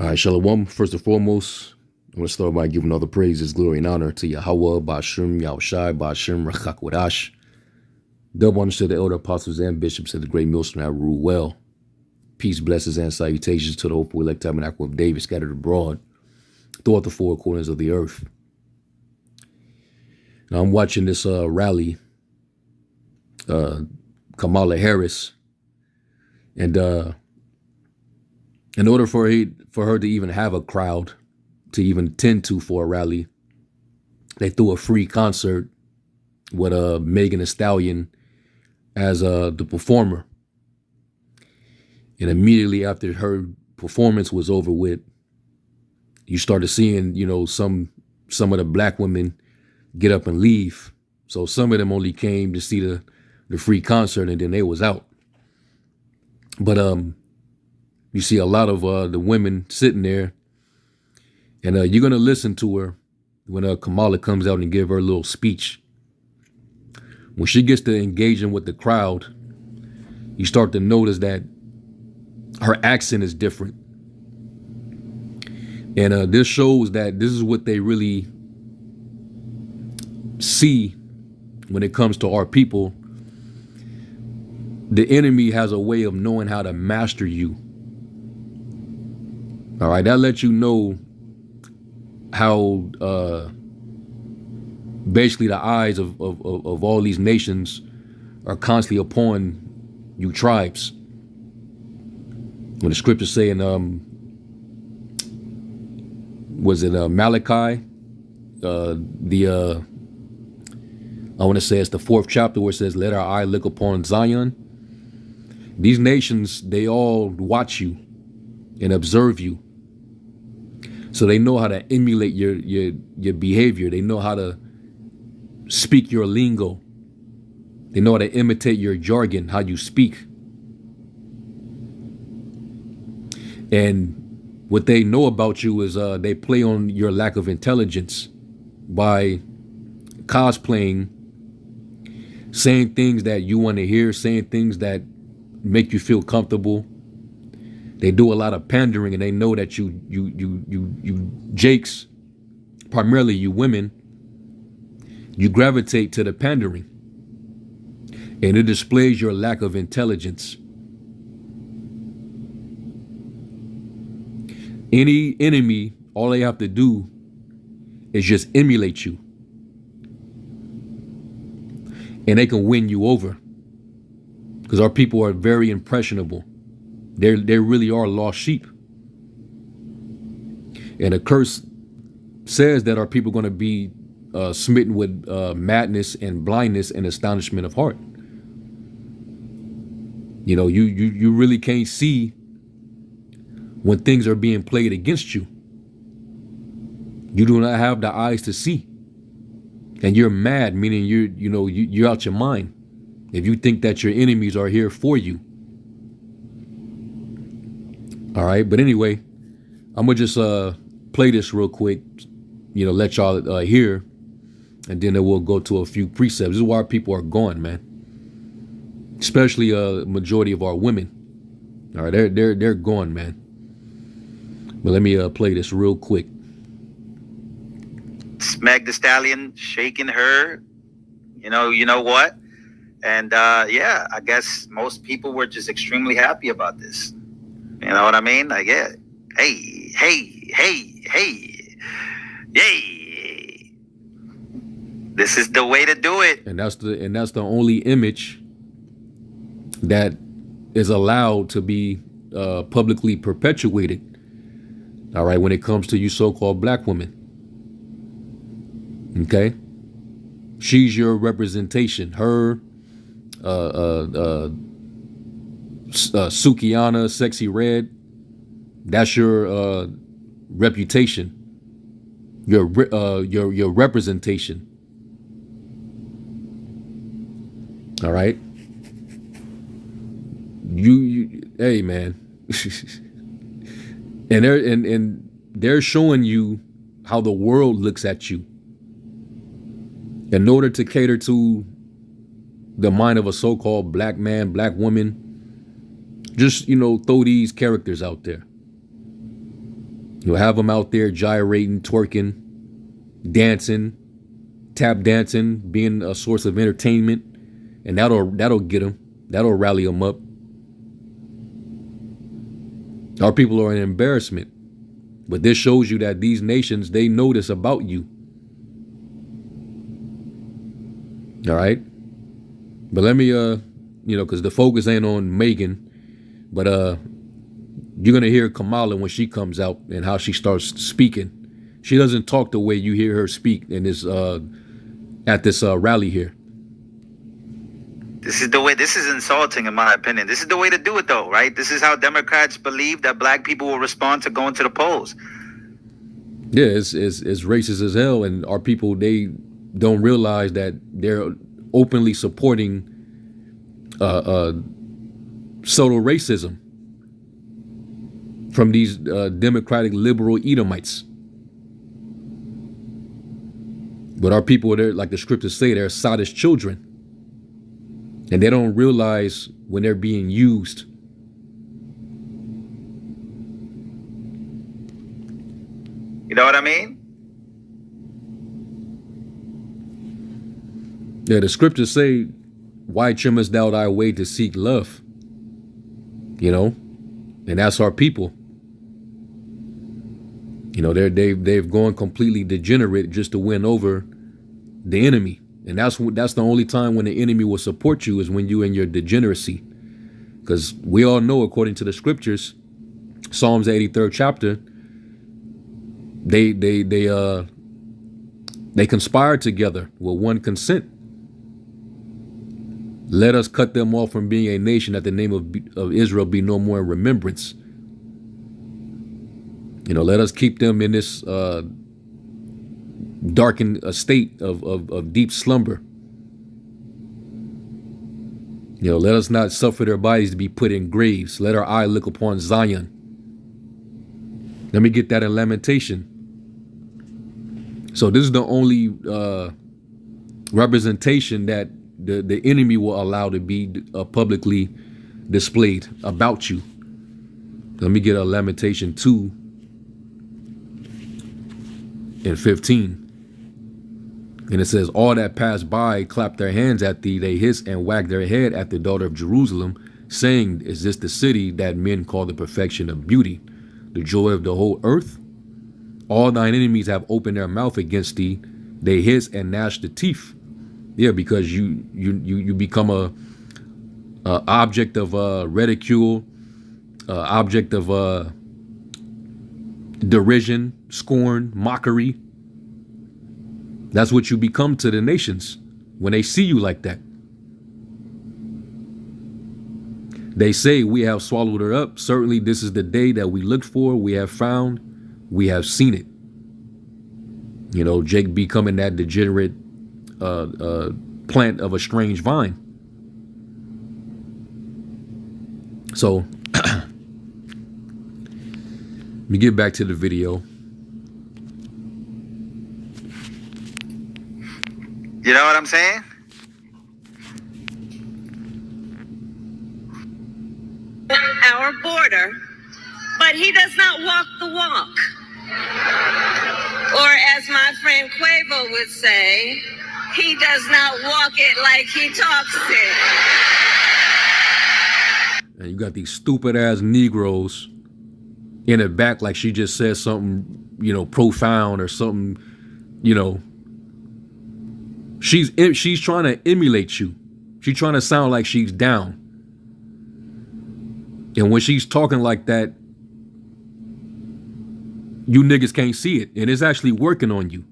All right, Shalom. First and foremost, I want to start by giving all the praises, glory, and honor to Yahweh, Ba'ashem, Yahushai, Ba'ashem, Rachakwadash. Double honor to the elder apostles and bishops of the great millstone that rule well. Peace, blessings, and salutations to the hopeful elect tabernacle of David scattered abroad throughout the four corners of the earth. Now, I'm watching this rally, Kamala Harris, and in order for her to even have a crowd to even tend to for a rally, they threw a free concert with Megan Thee Stallion as the performer. And immediately after her performance was over with, you started seeing, some of the black women get up and leave. So some of them only came to see the free concert, and then they was out. But you see a lot of the women sitting there, and you're gonna listen to her when Kamala comes out and give her little speech. When she gets to engaging with the crowd, you start to notice that her accent is different. And this shows that this is what they really see when it comes to our people. The enemy has a way of knowing how to master you. All right, that lets you know how basically the eyes of all these nations are constantly upon you tribes. When the scriptures say in was it Malachi, I want to say it's the 4th chapter where it says, "Let our eye look upon Zion." These nations, they all watch you and observe you, so they know how to emulate your behavior. They know how to speak your lingo. They know how to imitate your jargon, how you speak. And what they know about you is they play on your lack of intelligence by cosplaying, saying things that you want to hear, saying things that make you feel comfortable. They do a lot of pandering, and they know that you jakes, primarily you women, you gravitate to the pandering, and it displays your lack of intelligence. Any enemy, all they have to do is just emulate you, and they can win you over, because our people are very impressionable. They really are lost sheep. And the curse says that our people are going to be smitten with madness and blindness and astonishment of heart. You really can't see when things are being played against you. You do not have the eyes to see, and you're mad, meaning you're out your mind if you think that your enemies are here for you. All right, but anyway, I'm gonna just play this real quick, let y'all hear, and then we'll go to a few precepts. This is why our people are gone, man. Especially a majority of our women. All right, they're gone, man. But let me play this real quick. Meg Thee Stallion shaking her, you know what? And yeah, I guess most people were just extremely happy about this. You know what I mean? Like, yeah, hey, yay! This is the way to do it. And that's the only image that is allowed to be publicly perpetuated. All right, when it comes to you so-called black women. Okay, she's your representation. Her, Sukiana, Sexy Red, that's your reputation, your representation. All right, you hey man, and they're showing you how the world looks at you in order to cater to the mind of a so-called black man, black woman. Just, throw these characters out there. You'll have them out there gyrating, twerking, dancing, tap dancing, being a source of entertainment, and that'll get them. That'll rally them up. Our people are an embarrassment, but this shows you that these nations, they know this about you. All right, but let me because the focus ain't on Megan, but you're gonna hear Kamala when she comes out and how she starts speaking. She doesn't talk the way you hear her speak in this at this rally here. This is the way. This is insulting, in my opinion. This is the way to do it, though, right? This is how Democrats believe that black people will respond to going to the polls. Yeah, it's racist as hell, and our people, they don't realize that they're openly supporting subtle racism from these democratic liberal Edomites. But our people, they're, like the scriptures say, they're sottish children. And they don't realize when they're being used. You know what I mean? Yeah, the scriptures say, why trimmest thou thy way to seek love? You know, and that's our people. You know, they've gone completely degenerate just to win over the enemy. And that's the only time when the enemy will support you, is when you in your degeneracy. Because we all know, according to the scriptures, Psalms 83rd chapter, they conspired together with one consent. Let us cut them off from being a nation, that the name of Israel be no more in remembrance. You know, let us keep them in this darkened state of deep slumber. You know, let us not suffer their bodies to be put in graves. Let our eye look upon Zion. Let me get that in Lamentation. So this is the only representation that the enemy will allow to be publicly displayed about you. Let me get a Lamentation 2 and 15. And it says, all that pass by clap their hands at thee, they hiss and wag their head at the daughter of Jerusalem, saying, is this the city that men call the perfection of beauty, the joy of the whole earth? All thine enemies have opened their mouth against thee, they hiss and gnash the teeth. Yeah, because you become a object of ridicule, object of derision, scorn, mockery. That's what you become to the nations when they see you like that. They say, we have swallowed her up. Certainly this is the day that we looked for. We have found, we have seen it. You know, Jake becoming that degenerate plant of a strange vine. So let me get back to the video. You know what I'm saying? Our border, but he does not walk the walk. Or as my friend Quavo would say, he does not walk it like he talks it. And you got these stupid ass Negroes in the back like she just said something, you know, profound or something, you know. She's trying to emulate you. She's trying to sound like she's down. And when she's talking like that, you niggas can't see it. And it's actually working on you.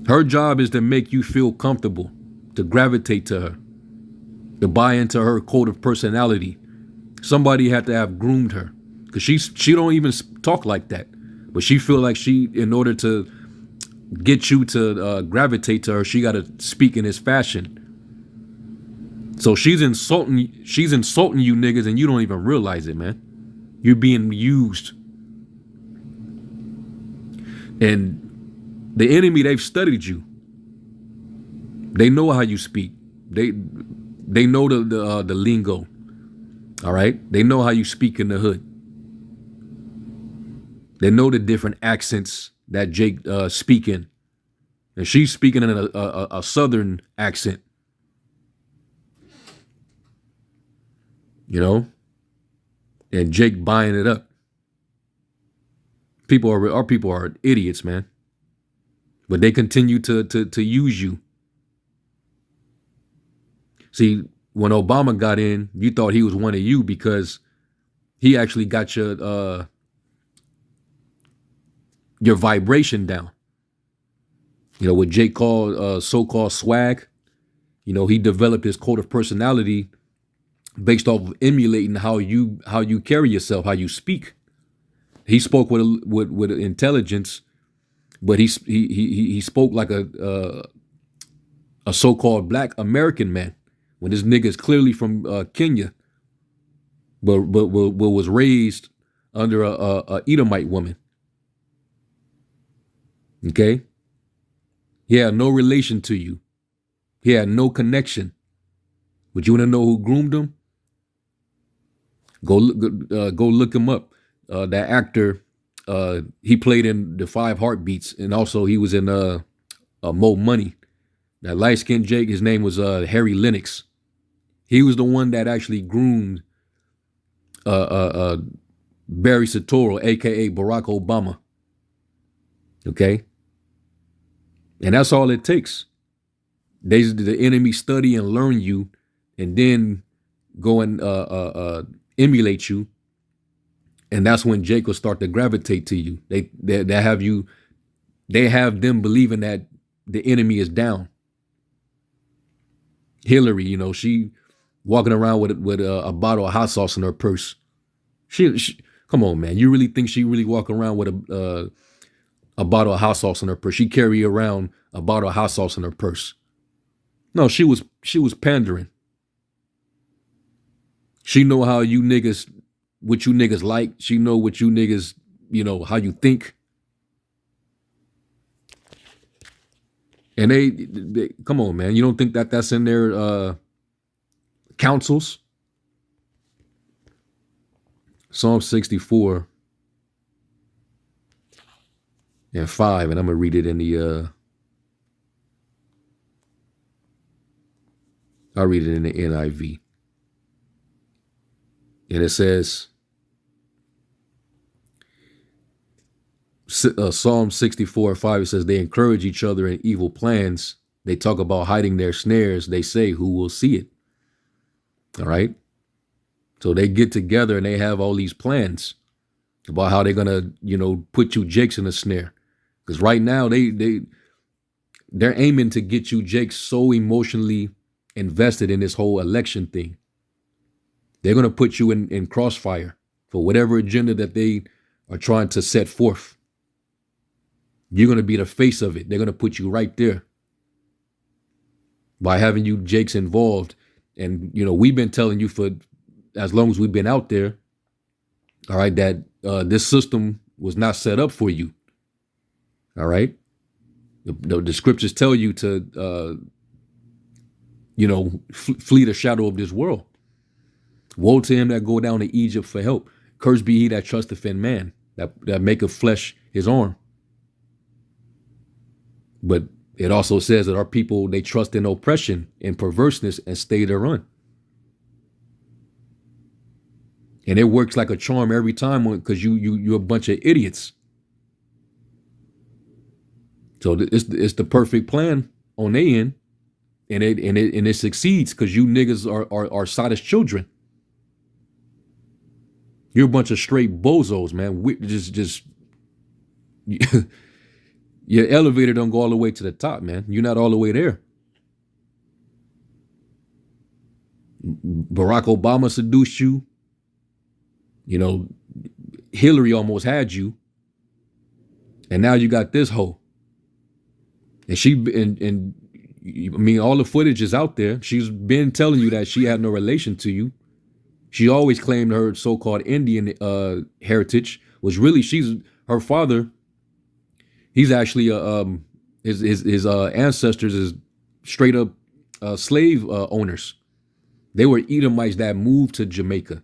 Her job is to make you feel comfortable, to gravitate to her, to buy into her code of personality. Somebody had to have groomed her, because she don't even talk like that. But she feel like in order to get you to gravitate to her, she got to speak in this fashion. So she's insulting you niggas, and you don't even realize it, man. You're being used. And the enemy, they've studied you. They know how you speak. They know the lingo. All right? They know how you speak in the hood. They know the different accents that Jake speaking, and she's speaking in a southern accent. You know, and Jake buying it up. Our people are idiots, man. But they continue to use you. See, when Obama got in, you thought he was one of you because he actually got your vibration down. You know, what Jake called so-called swag. You know, he developed his code of personality based off of emulating how you carry yourself, how you speak. He spoke with intelligence, but he spoke like a so-called black American man when this nigga is clearly from Kenya, but was raised under a Edomite woman. Okay, he had no relation to you. He had no connection. But you want to know who groomed him? Go look him up. That actor, he played in the 5 Heartbeats, and also he was in Mo Money. That light-skinned Jake, his name was Harry Lennox. He was the one that actually groomed Barry Soetoro, aka Barack Obama. Okay, and that's all it takes. The enemy study and learn you, and then go and emulate you, and that's when Jake will start to gravitate to you. They have them believing that the enemy is down. Hillary, you know, she walking around with a bottle of hot sauce in her purse. She come on, man, you really think she really walking around with a bottle of hot sauce in her purse? She carry around a bottle of hot sauce in her purse. No, she was pandering. She know how you niggas, what you niggas like. She know what you niggas, you know, how you think. And they come on, man. You don't think that that's in their counsels? Psalm 64 and 5, and I'm gonna read it in the I'll read it in the NIV. And it says, Psalm 64:5, it says, they encourage each other in evil plans. They talk about hiding their snares. They say, who will see it? All right. So they get together and they have all these plans about how they're going to, you know, put you Jakes in a snare. Because right now they're aiming to get you Jakes so emotionally invested in this whole election thing. They're going to put you in crossfire for whatever agenda that they are trying to set forth. You're going to be the face of it. They're going to put you right there by having you Jakes involved. And, you know, we've been telling you for as long as we've been out there, all right, that this system was not set up for you. All right. The scriptures tell you to, flee the shadow of this world. Woe to him that go down to Egypt for help. Cursed be he that trusteth in man, that maketh flesh his arm. But it also says that our people, they trust in oppression and perverseness and stay to run. And it works like a charm every time because you're a bunch of idiots. So it's the perfect plan on their end, and it succeeds because you niggas are Sodom's children. You're a bunch of straight bozos, man. Your elevator don't go all the way to the top, man. You're not all the way there. Barack Obama seduced you. You know, Hillary almost had you. And now you got this hoe. And I mean, all the footage is out there. She's been telling you that she had no relation to you. She always claimed her so-called Indian heritage was really her father. He's actually his ancestors is straight up slave owners. They were Edomites that moved to Jamaica.